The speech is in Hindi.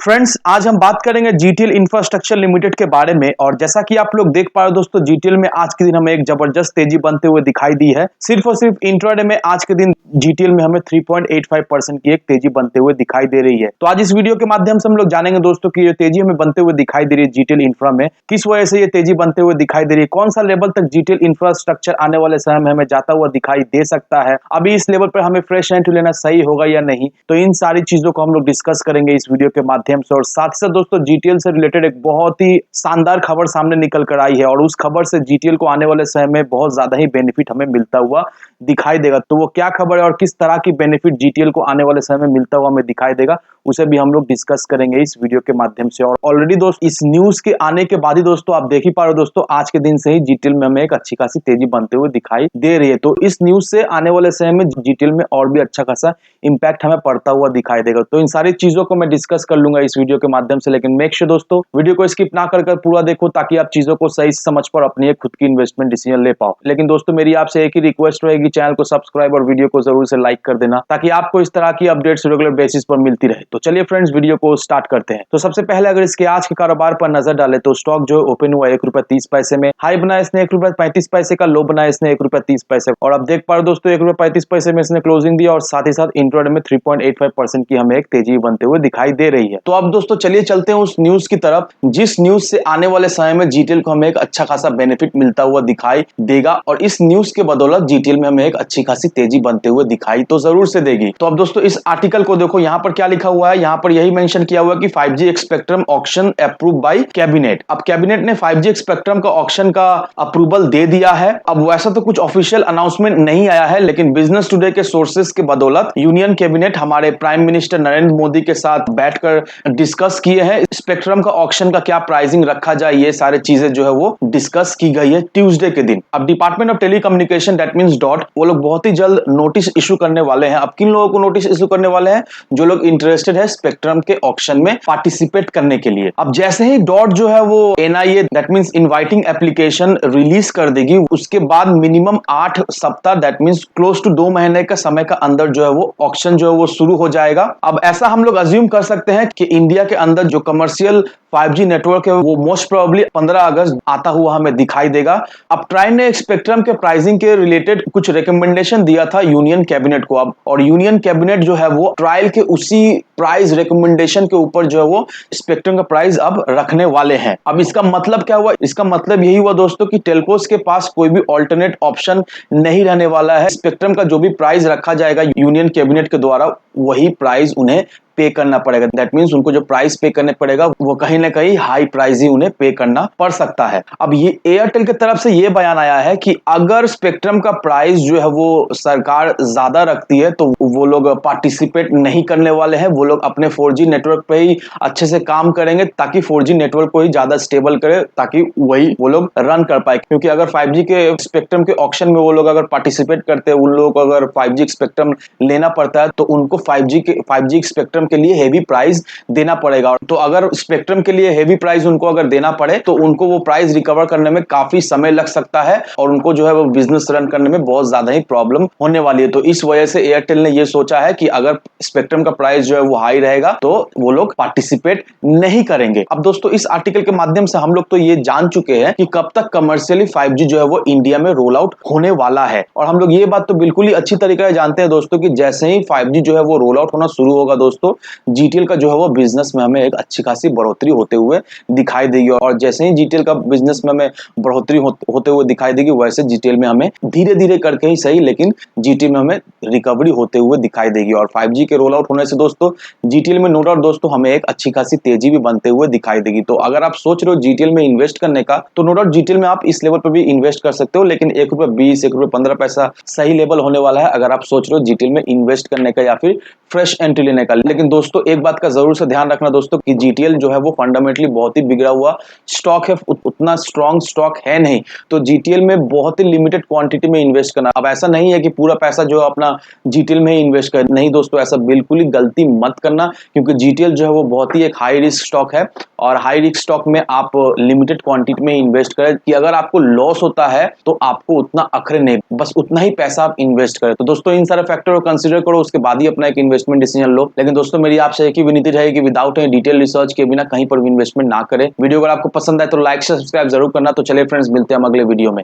फ्रेंड्स, आज हम बात करेंगे जीटीएल इंफ्रास्ट्रक्चर लिमिटेड के बारे में। और जैसा कि आप लोग देख पा रहे हो दोस्तों, जीटीएल में आज के दिन हमें एक जबरदस्त तेजी बनते हुए दिखाई दी है। सिर्फ और सिर्फ इंट्राडे में आज के दिन जीटीएल में हमें 3.85% की एक तेजी बनते हुए दिखाई दे रही है। तो आज इस वीडियो के माध्यम से हम लोग जानेंगे दोस्तों कि ये तेजी हमें बनते हुए दिखाई दे रही है जीटीएल इंफ्रा में, किस वजह से ये तेजी बनते हुए दिखाई दे रही है, कौन सा लेवल तक जीटीएल इंफ्रास्ट्रक्चर आने वाले समय में हमें जाता हुआ दिखाई दे सकता है, अभी इस लेवल पर हमें फ्रेश एंट्री लेना सही होगा या नहीं। तो इन सारी चीजों को हम लोग डिस्कस करेंगे इस वीडियो के माध्यम से। और साथ ही साथ दोस्तों, जीटीएल से रिलेटेड एक बहुत ही शानदार खबर सामने निकल कर आई है और उस खबर से जीटीएल को आने वाले समय में बहुत ज्यादा ही बेनिफिट हमें मिलता हुआ दिखाई देगा। तो वो क्या खबर है और किस तरह की बेनिफिट जीटीएल को आने वाले समय में मिलता हुआ हमें दिखाई देगा, उसे भी हम लोग डिस्कस करेंगे इस वीडियो के माध्यम से। और ऑलरेडी दोस्त इस न्यूज के आने के बाद ही दोस्तों आप देख ही पा रहे हो दोस्तों, आज के दिन से ही जीटीएल में हमें एक अच्छी खासी तेजी बनते हुए दिखाई दे रही है। तो इस न्यूज से आने वाले समय में जीटीएल में और भी अच्छा खासा इंपैक्ट हमें पड़ता हुआ दिखाई देगा। तो इन सारी चीजों को मैं डिस्कस कर लूंगा इस वीडियो के माध्यम से, लेकिन मेक श्योर दोस्तों वीडियो को स्किप ना कर पूरा देखो, ताकि आप चीजों को सही समझ पर अपनी एक खुद की इन्वेस्टमेंट डिसीजन ले पाओ। लेकिन दोस्तों मेरी आपसे एक ही रिक्वेस्ट रहेगी, चैनल को सब्सक्राइब और वीडियो को जरूर से लाइक कर देना, ताकि आपको इस तरह की अपडेट्स रेगुलर बेसिस पर मिलती रहे। तो चलिए फ्रेंड्स, वीडियो को स्टार्ट करते हैं। तो सबसे पहले अगर इसके आज के कारोबार पर नजर डाले तो स्टॉक जो ओपन हुआ ₹1.30 में, हाई बनाया इसने ₹1.35 का, लो बनाया इसने ₹1.30। और अब देख पा रहे हो दोस्तों ₹1.35 में इसने क्लोजिंग दिया और साथ ही साथ इंट्राडे में 3.85% की हमें एक तेजी बनते हुए दिखाई दे रही है। तो अब दोस्तों चलिए चलते हैं उस न्यूज की तरफ, जिस न्यूज से आने वाले समय में जीटीएल को हमें एक अच्छा खासा बेनिफिट मिलता हुआ दिखाई देगा और इस न्यूज के बदौलत जीटीएल में हमें एक अच्छी खासी तेजी बनते हुए दिखाई तो जरूर से देगी। तो अब दोस्तों इस आर्टिकल को देखो, यहाँ पर क्या लिखा हुआ है, यहाँ पर यही मेंशन किया हुआ है कि 5G spectrum auction approve by cabinet. अब कैबिनेट ने 5G स्पेक्ट्रम का ऑक्शन का अप्रूवल दे दिया है। अब वैसा तो कुछ ऑफिशियल अनाउंसमेंट नहीं आया है, लेकिन बिजनेस टुडे के सोर्सेस के बदौलत यूनियन कैबिनेट हमारे प्राइम मिनिस्टर नरेंद्र मोदी के साथ बैठकर डिस्कस किए हैं। स्पेक्ट्रम का ऑक्शन का क्या प्राइसिंग रखा जाए, ये सारी चीजें जो है वो डिस्कस की गई है ट्यूसडे के दिन। अब department of telecommunication that means dot, वो लोग बहुत ही जल्द नोटिस इशू करने वाले हैं। अब किन लोगों को नोटिस इशू करने वाले हैं? जो लोग इंटरेस्टेड है स्पेक्ट्रम के ऑक्शन में पार्टिसिपेट करने के लिए। अब जैसे ही डॉट जो है वो NIA that means inviting application release कर देगी, उसके बाद मिनिमम 8 सप्ताह दैट मींस क्लोज टू 2 महीने का समय का अंदर जो है वो ऑक्शन जो है वो शुरू हो जाएगा। अब ऐसा हम लोग अज्यूम कर सकते हैं कि इंडिया के अंदर जो कमर्शियल 5G नेटवर्क है वो मोस्ट प्रोबेबली 15 अगस्त आता हुआ हमें दिखाई देगा। अब ट्राई ने स्पेक्ट्रम के प्राइसिंग के रिलेटेड कुछ रिकमेंडेशन दिया था यूनियन कैबिनेट को। अब और यूनियन कैबिनेट जो है वो ट्रायल के उसी प्राइस रिकमेंडेशन के ऊपर जो है वो स्पेक्ट्रम का प्राइस अब रखने वाले हैं। अब इसका मतलब क्या हुआ? इसका मतलब यही हुआ दोस्तों कि टेलकोस के पास कोई भी ऑल्टरनेट ऑप्शन नहीं रहने वाला है। स्पेक्ट्रम का जो भी प्राइस रखा जाएगा यूनियन कैबिनेट के द्वारा, वही प्राइस उन्हें पे करना पड़ेगा। दैट मींस उनको जो प्राइस पे करने पड़ेगा वो कहीं ना कहीं हाई प्राइस ही उन्हें पे करना पड़ सकता है। अब ये एयरटेल की तरफ से ये बयान आया है कि अगर स्पेक्ट्रम का प्राइस जो है वो सरकार ज्यादा रखती है तो वो लोग पार्टिसिपेट नहीं करने वाले हैं। वो लोग अपने 4G नेटवर्क पे ही अच्छे से काम करेंगे, ताकि 4G नेटवर्क को ही ज्यादा स्टेबल करे, ताकि वही वो लोग रन कर पाए। क्योंकि अगर 5G के स्पेक्ट्रम के ऑक्शन में वो लोग अगर पार्टिसिपेट करते हैं, उन लोगों को अगर 5G स्पेक्ट्रम लेना पड़ता है तो उनको 5G स्पेक्ट्रम के लिए हेवी प्राइस देना पड़ेगा। तो अगर स्पेक्ट्रम के लिए हेवी प्राइस उनको अगर देना पड़े तो उनको वो प्राइस रिकवर करने में काफी समय लग सकता है और उनको जो है वो बिजनेस रन करने में बहुत ज्यादा ही प्रॉब्लम होने वाली है। तो इस वजह से एयरटेल ने ये सोचा है कि अगर स्पेक्ट्रम का प्राइस जो है वो हाई रहेगा तो वो लोग पार्टिसिपेट नहीं करेंगे। अब दोस्तों इस आर्टिकल के माध्यम से हम लोग तो ये जान चुके हैं कि कब तक कमर्शियली 5G जो है वो इंडिया में रोल आउट होने वाला है। और हम लोग ये बात तो बिल्कुल ही अच्छी तरीके से जानते हैं दोस्तों कि जैसे ही 5G जो है वो रोल आउट होना शुरू होगा दोस्तों, जीटीएल का जो है वो बिजनेस में हमें एक अच्छी खासी बढ़ोतरी होते हुए दिखाई देगी। और जैसे ही जीटीएल का बिजनेस में हमें बढ़ोतरी होते हुए दिखाई देगी, वैसे जीटीएल में हमें धीरे धीरे करके ही सही, लेकिन जीटीएल में हमें रिकवरी होते हुए दिखाई देगी। और 5G के रोल आउट होने से दोस्तों जीटीएल में नो डाउट दोस्तों हमें एक अच्छी खासी तेजी भी बनते हुए दिखाई देगी। तो अगर आप सोच रहे हो जीटीएल में इन्वेस्ट करने का, तो नो डाउट जीटीएल में आप इस लेवल पर भी इन्वेस्ट कर सकते हो, लेकिन ₹1.20 ₹1.15 सही लेवल होने वाला है अगर आप सोच रहे हो जीटीएल में इन्वेस्ट करने का या फिर फ्रेश एंट्री लेने का। लेकिन दोस्तों एक बात का जरूर से ध्यान रखना दोस्तों कि जीटीएल जो है वो फंडामेंटली बहुत ही बिगड़ा हुआ स्टॉक है, उतना स्ट्रॉन्ग स्टॉक है नहीं। तो जीटीएल में बहुत ही लिमिटेड क्वांटिटी में इन्वेस्ट करना। अब ऐसा नहीं है कि पूरा पैसा जो अपना जीटीएल में ही इन्वेस्ट कर, नहीं दोस्तों, ऐसा बिल्कुल ही गलती मत करना, क्योंकि जीटीएल जो है वो बहुत ही एक हाई रिस्क स्टॉक है और हाई रिस्क स्टॉक में आप लिमिटेड क्वांटिटी में इन्वेस्ट करें कि अगर आपको लॉस होता है तो आपको उतना अखरे नहीं, बस उतना ही पैसा आप इन्वेस्ट करें। तो दोस्तों इन सारे फैक्टर को कंसीडर करो, उसके बाद ही अपना एक इन्वेस्टमेंट डिसीजन लो। लेकिन दोस्तों मेरी आपसे एक ही विनती रहेगी कि विदाउट एनी डिटेल रिसर्च के बिना कहीं पर भी इन्वेस्टमेंट ना करें। वीडियो अगर आपको पसंद आए तो लाइक से सब्सक्राइब जरूर करना। तो चलिए फ्रेंड्स, मिलते हैं हम अगले वीडियो में।